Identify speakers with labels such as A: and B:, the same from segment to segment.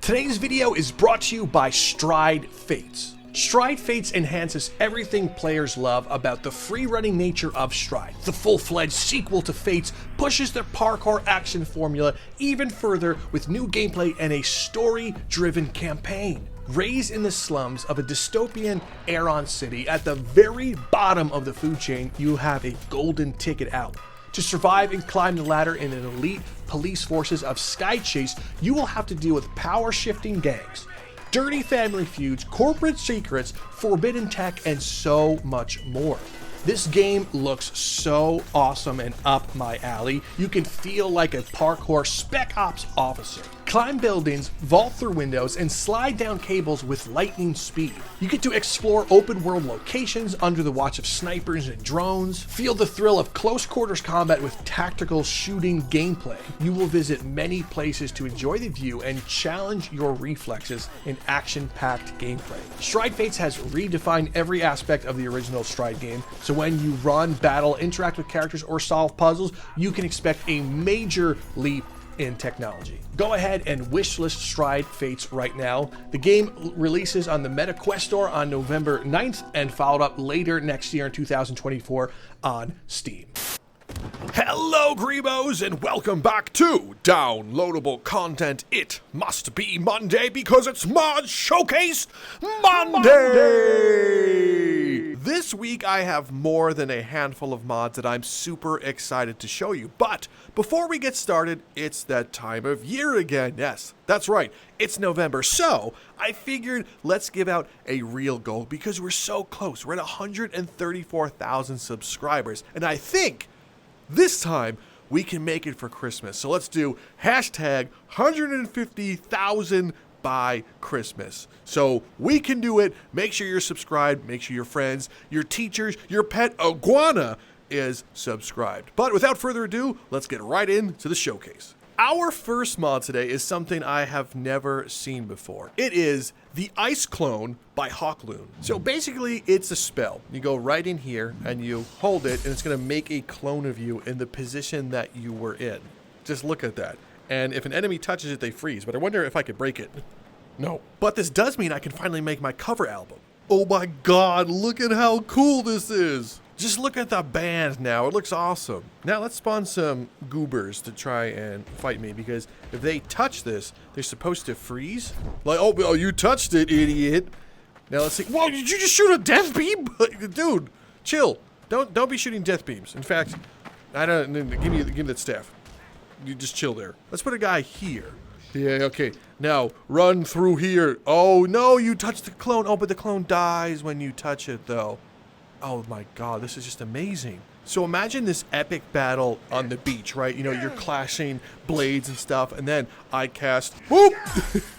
A: Today's video is brought to you by Stride Fates. Stride Fates enhances everything players love about the free-running nature of Stride. The full-fledged sequel to Fates pushes their parkour action formula even further with new gameplay and a story-driven campaign. Raised in the slums of a dystopian Aeron city at the very bottom of the food chain, you have a golden ticket out. To survive and climb the ladder in an elite police forces of Sky Chase, you will have to deal with power-shifting gangs, dirty family feuds, corporate secrets, forbidden tech, and so much more. This game looks so awesome and up my alley. You can feel like a parkour spec ops officer. Climb buildings, vault through windows, and slide down cables with lightning speed. You get to explore open world locations under the watch of snipers and drones. Feel the thrill of close quarters combat with tactical shooting gameplay. You will visit many places to enjoy the view and challenge your reflexes in action-packed gameplay. Stride Fates has redefined every aspect of the original Stride game, so when you run, battle, interact with characters, or solve puzzles, you can expect a major leap in technology. Go ahead and wishlist Stride Fates right now. The game releases on the Meta Quest Store on November 9th and followed up later next year in 2024 on Steam.
B: Hello Grebos and welcome back to Downloadable Content. It must be Monday because it's Mod Showcase Monday! This week I have more than a handful of mods that I'm super excited to show you. But before we get started, it's that time of year again. Yes, that's right, it's November. So I figured let's give out a real goal because we're so close. We're at 134,000 subscribers and I think this time we can make it for Christmas. So let's do hashtag 150,000 by Christmas. So we can do it. Make sure you're subscribed. Make sure your friends, your teachers, your pet iguana is subscribed. But without further ado, let's get right into the showcase. Our first mod today is something I have never seen before. It is the Ice Clone by Hawkloon. So basically it's a spell. You go right in here and you hold it and it's gonna make a clone of you in the position that you were in. Just look at that. And if an enemy touches it, they freeze. But I wonder if I could break it. No. But this does mean I can finally make my cover album. Oh my God, look at how cool this is. Just look at the band now. It looks awesome. Now let's spawn some goobers to try and fight me because if they touch this, they're supposed to freeze. Like, oh, you touched it, idiot. Now let's see. Whoa, did you just shoot a death beam? Dude, chill. Don't be shooting death beams. In fact, I don't. Give me that staff. You just chill there. Let's put a guy here. Yeah, okay. Now run through here. Oh no, you touched the clone. Oh, but the clone dies when you touch it, though. Oh my God, this is just amazing. So imagine this epic battle on the beach, right? You know, you're clashing blades and stuff, and then I cast, whoop!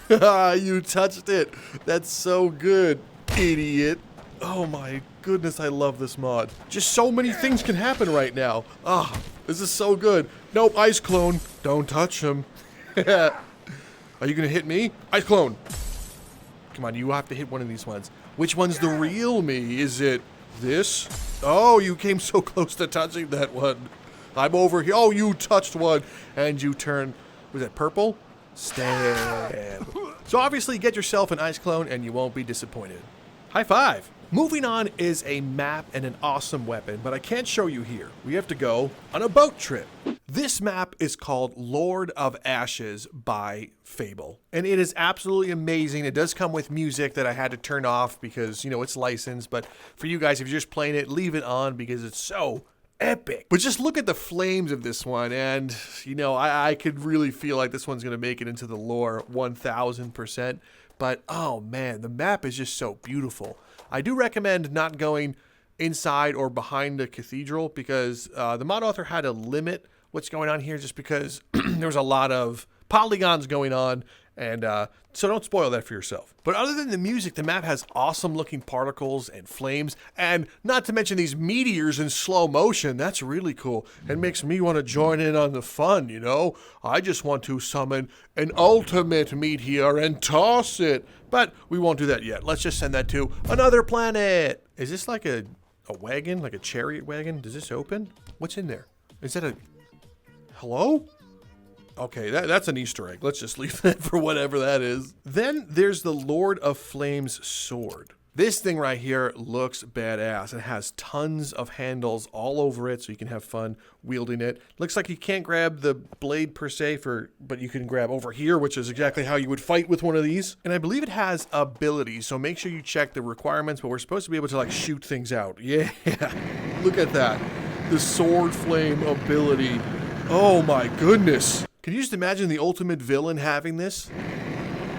B: You touched it. That's so good, idiot. Oh my goodness, I love this mod. Just so many things can happen right now. Ah, this is so good. Nope, Ice Clone, don't touch him. Are you gonna hit me? Ice Clone. Come on, you have to hit one of these ones. Which one's the real me? Is it this? Oh, you came so close to touching that one. I'm over here. Oh, you touched one and you turn, was that purple? Stab. So obviously get yourself an Ice Clone and you won't be disappointed. High five. Moving on is a map and an awesome weapon, but I can't show you here. We have to go on a boat trip. This map is called Lord of Ashes by Fable, and it is absolutely amazing. It does come with music that I had to turn off because, you know, it's licensed, but for you guys, if you're just playing it, leave it on because it's so epic. But just look at the flames of this one, and, you know, I could really feel like this one's going to make it into the lore 1000%, but, oh man, the map is just so beautiful. I do recommend not going inside or behind the cathedral because the mod author had to limit what's going on here just because there was a lot of polygons going on, and so don't spoil that for yourself. But other than the music, the map has awesome looking particles and flames, and not to mention these meteors in slow motion. That's really cool. It makes me want to join in on the fun, you know? I just want to summon an ultimate meteor and toss it. But we won't do that yet. Let's just send that to another planet. Is this like a wagon, like a chariot wagon? Does this open? What's in there? Is that a... Hello? Okay, that's an Easter egg. Let's just leave that for whatever that is. Then there's the Lord of Flames sword. This thing right here looks badass. It has tons of handles all over it, so you can have fun wielding it. Looks like you can't grab the blade per se, but you can grab over here, which is exactly how you would fight with one of these. And I believe it has abilities, so make sure you check the requirements, but we're supposed to be able to like shoot things out. Yeah, look at that. The sword flame ability. Oh my goodness. Can you just imagine the ultimate villain having this?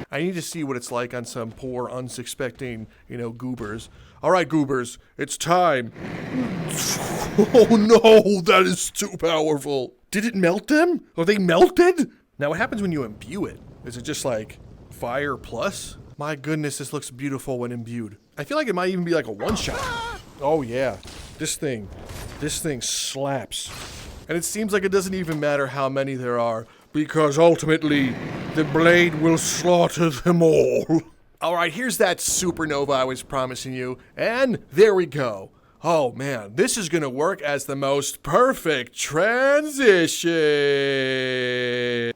B: I need to see what it's like on some poor, unsuspecting, goobers. All right, goobers, it's time. Oh no, that is too powerful. Did it melt them? Are they melted? Now, what happens when you imbue it? Is it just like fire plus? My goodness, this looks beautiful when imbued. I feel like it might even be like a one-shot. Oh yeah, this thing slaps. And it seems like it doesn't even matter how many there are, because ultimately, the blade will slaughter them all. All right, here's that supernova I was promising you, and there we go. Oh man, this is gonna work as the most perfect transition.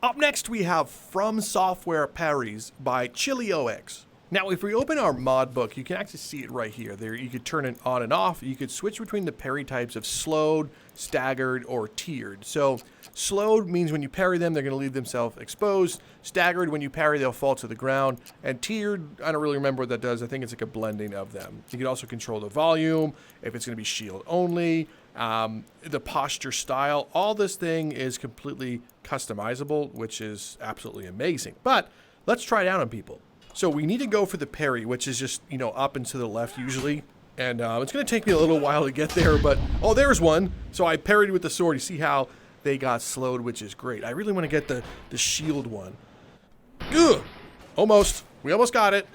B: Up next, we have FromSoftware Parries by ChillioX. Now, if we open our mod book, you can actually see it right here. There, you could turn it on and off. You could switch between the parry types of slowed, staggered, or tiered. So, slowed means when you parry them, they're going to leave themselves exposed. Staggered, when you parry, they'll fall to the ground. And tiered, I don't really remember what that does. I think it's like a blending of them. You can also control the volume, if it's going to be shield only, the posture style. All this thing is completely customizable, which is absolutely amazing. But let's try it out on people. So we need to go for the parry, which is just, up and to the left usually. And it's going to take me a little while to get there, but, oh, there's one. So I parried with the sword. You see how they got slowed, which is great. I really want to get the shield one. Ugh! Almost. We almost got it.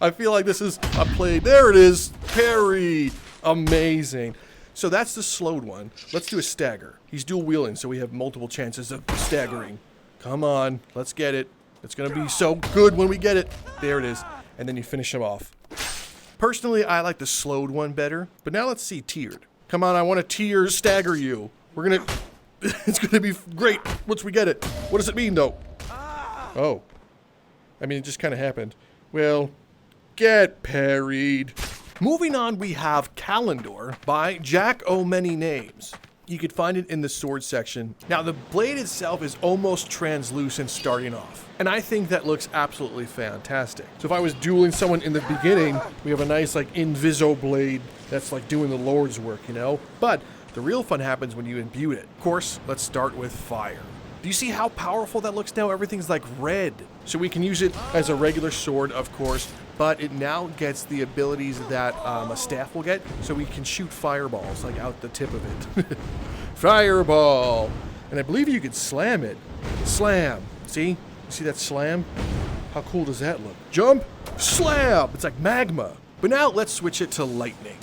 B: I feel like this is a play. There it is. Parry. Amazing. So that's the slowed one. Let's do a stagger. He's dual wielding, so we have multiple chances of staggering. Come on. Let's get it. It's going to be so good when we get it. There it is. And then you finish him off. Personally, I like the slowed one better. But now let's see tiered. Come on, I want to tier stagger you. We're going to... It's going to be great once we get it. What does it mean, though? Oh. I mean, it just kind of happened. Well, get parried. Moving on, we have Callandor by JackOManyNames. You could find it in the sword section. Now, the blade itself is almost translucent starting off, and I think that looks absolutely fantastic. So if I was dueling someone in the beginning, we have a nice, like, inviso blade that's, like, doing the Lord's work, But the real fun happens when you imbue it. Of course, let's start with fire. Do you see how powerful that looks now? Everything's, like, red. So we can use it as a regular sword, of course, but it now gets the abilities that a staff will get, so we can shoot fireballs, like, out the tip of it. Fireball! And I believe you could slam it. Slam! See? You see that slam? How cool does that look? Jump! Slam! It's like magma. But now let's switch it to lightning.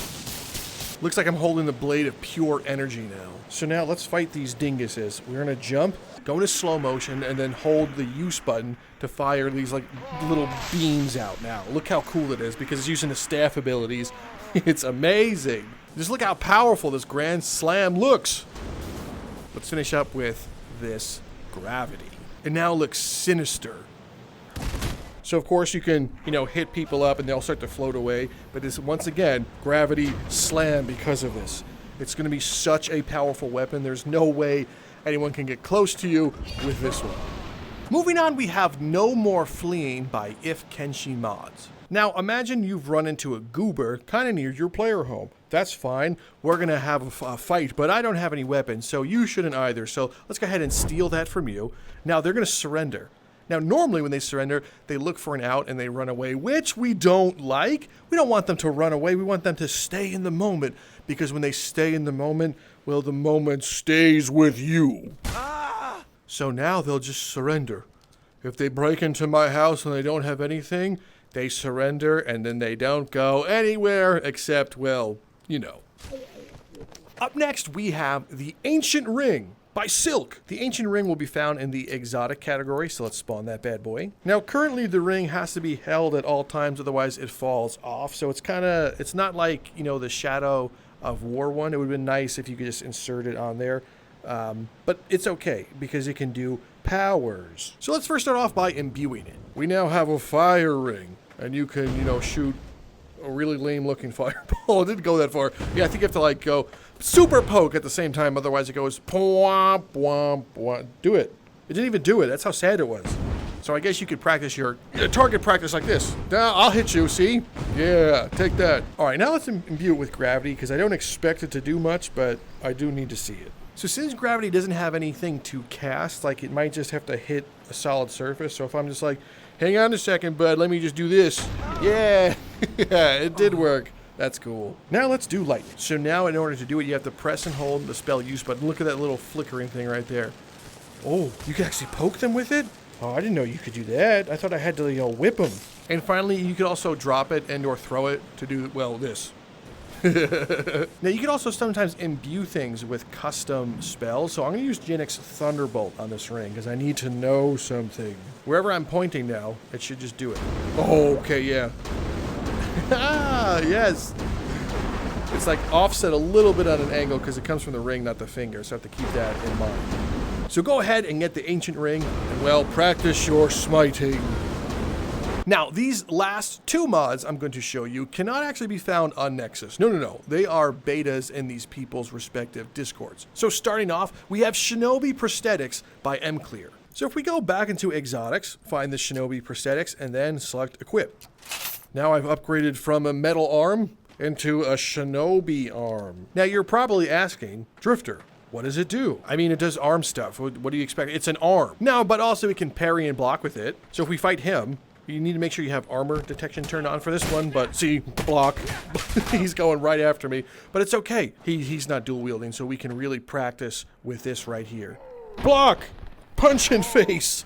B: Looks like I'm holding the blade of pure energy now. So now let's fight these dinguses. We're gonna jump, go into slow motion, and then hold the use button to fire these like little beams out now. Look how cool it is because it's using the staff abilities. It's amazing. Just look how powerful this Grand Slam looks. Let's finish up with this gravity. It now looks sinister. So of course you can, hit people up and they'll start to float away. But this, once again, gravity slam because of this. It's going to be such a powerful weapon. There's no way anyone can get close to you with this one. Moving on, we have No More Fleeing by ifKenshiMods. Now, imagine you've run into a goober kind of near your player home. That's fine. We're going to have a fight, but I don't have any weapons, so you shouldn't either. So let's go ahead and steal that from you. Now, they're going to surrender. Now, normally when they surrender, they look for an out and they run away, which we don't like. We don't want them to run away. We want them to stay in the moment, because when they stay in the moment, well, the moment stays with you. So now they'll just surrender. If they break into my house and they don't have anything, they surrender and then they don't go anywhere except, well, Up next, we have The Ancient Ring by Silk. The Ancient Ring will be found in the exotic category, so let's spawn that bad boy. Now, currently the ring has to be held at all times, otherwise it falls off. So it's not like, the Shadow of War one. It would have been nice if you could just insert it on there.
A: But it's okay because it can do powers. So let's first start off by imbuing it. We now have a fire ring, and you can, you know, shoot a really lame looking fireball. It didn't go that far. Yeah, I think you have to like go super poke at the same time, otherwise it goes womp womp womp. Do it. It didn't even do it. That's how sad it was. So I guess you could practice your target practice like this. Now I'll hit you, see? Yeah, take that. All right, now let's imbue it with gravity because I don't expect it to do much, but I do need to see it. So since gravity doesn't have anything to cast, like it might just have to hit a solid surface. So if I'm just like, hang on a second, bud, let me just do this. Yeah, yeah, it did work. That's cool. Now let's do lightning. So now in order to do it, you have to press and hold the spell use button. Look at that little flickering thing right there. Oh, you can actually poke them with it? Oh, I didn't know you could do that. I thought I had to, you know, whip them. And finally, you could also drop it and or throw it to do, well, this. Now, you can also sometimes imbue things with custom spells. So I'm going to use Jinx's Thunderbolt on this ring because I need to know something. Wherever I'm pointing now, it should just do it. Oh, okay, yeah. Ah, yes. It's like offset a little bit on an angle because it comes from the ring, not the finger. So I have to keep that in mind. So go ahead and get the ancient ring and, well, practice your smiting. Now, these last two mods I'm going to show you cannot actually be found on Nexus. No. They are betas in these people's respective discords. So starting off, we have Shinobi Prosthetics by EmClear. So if we go back into Exotics, find the Shinobi Prosthetics, and then select Equip. Now I've upgraded from a metal arm into a Shinobi arm. Now you're probably asking, Drifter, what does it do? I mean, it does arm stuff. What do you expect? It's an arm. No, but also we can parry and block with it. So if we fight him, you need to make sure you have armor detection turned on for this one, but see, block. He's going right after me, but it's okay. He's not dual wielding, so we can really practice with this right here. Block! Punch in face!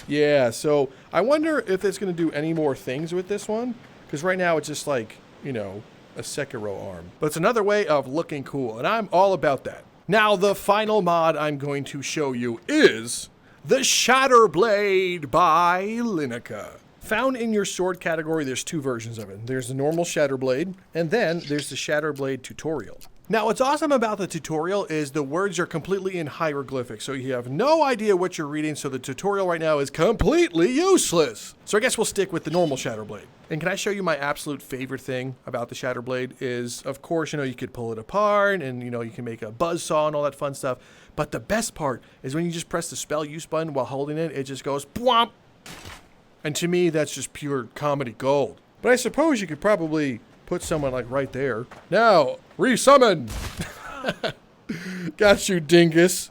A: Yeah, so I wonder if it's going to do any more things with this one, because right now it's just like, you know, a Sekiro arm. But it's another way of looking cool, and I'm all about that. Now, the final mod I'm going to show you is the Shatter Blade by Lyneca. Found in your sword category, there's two versions of it. There's the normal Shatter Blade, and then there's the Shatter Blade tutorial. Now, what's awesome about the tutorial is the words are completely in hieroglyphics, so you have no idea what you're reading, so the tutorial right now is completely useless. So I guess we'll stick with the normal Shatter Blade. And can I show you my absolute favorite thing about the Shatter Blade is, of course, you know, you could pull it apart and, you know, you can make a buzzsaw and all that fun stuff. But the best part is when you just press the spell use button while holding it, it just goes bwomp. And to me, that's just pure comedy gold. But I suppose you could probably put someone like right there. Now, resummon! Got you, dingus.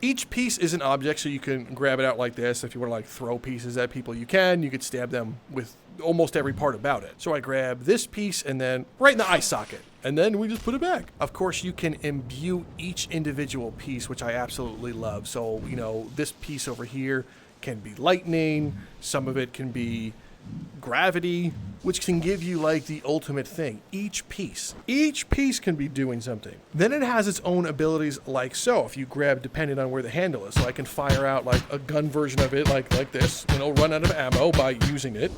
A: Each piece is an object, so you can grab it out like this. If you want to like throw pieces at people, you can. You could stab them with almost every part about it. So I grab this piece and then right in the eye socket. And then we just put it back. Of course, you can imbue each individual piece, which I absolutely love. So, you know, this piece over here can be lightning. Some of it can be gravity, which can give you like the ultimate thing. Each piece can be doing something. Then it has its own abilities like so. If you grab, depending on where the handle is, so I can fire out like a gun version of it like this, and it'll run out of ammo by using it,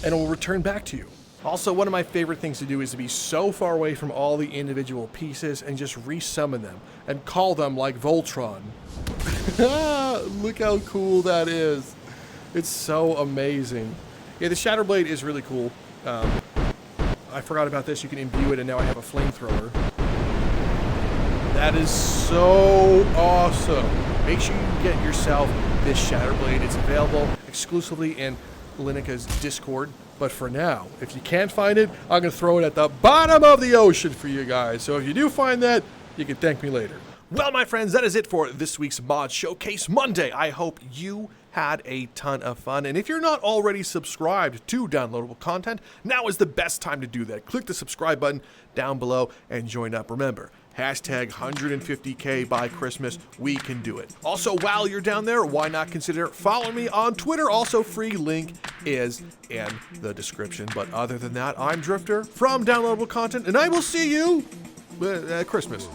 A: and it will return back to you. Also, one of my favorite things to do is to be so far away from all the individual pieces and just resummon them and call them like Voltron. Look how cool that is. It's so amazing. Yeah, the Shatter Blade is really cool. I forgot about this. You can imbue it, and now I have a flamethrower. That is so awesome. Make sure you get yourself this Shatter Blade. It's available exclusively in Lyneca's Discord. But for now, if you can't find it, I'm going to throw it at the bottom of the ocean for you guys. So if you do find that, you can thank me later. Well, my friends, that is it for this week's Mod Showcase Monday. I hope you had a ton of fun. And if you're not already subscribed to downloadable content, now is the best time to do that. Click the subscribe button down below and join up. Remember, hashtag 150K by Christmas. We can do it. Also, while you're down there, why not consider following me on Twitter? Also free, link is in the description. But other than that, I'm Drifter from Downloadable Content, and I will see you at Christmas.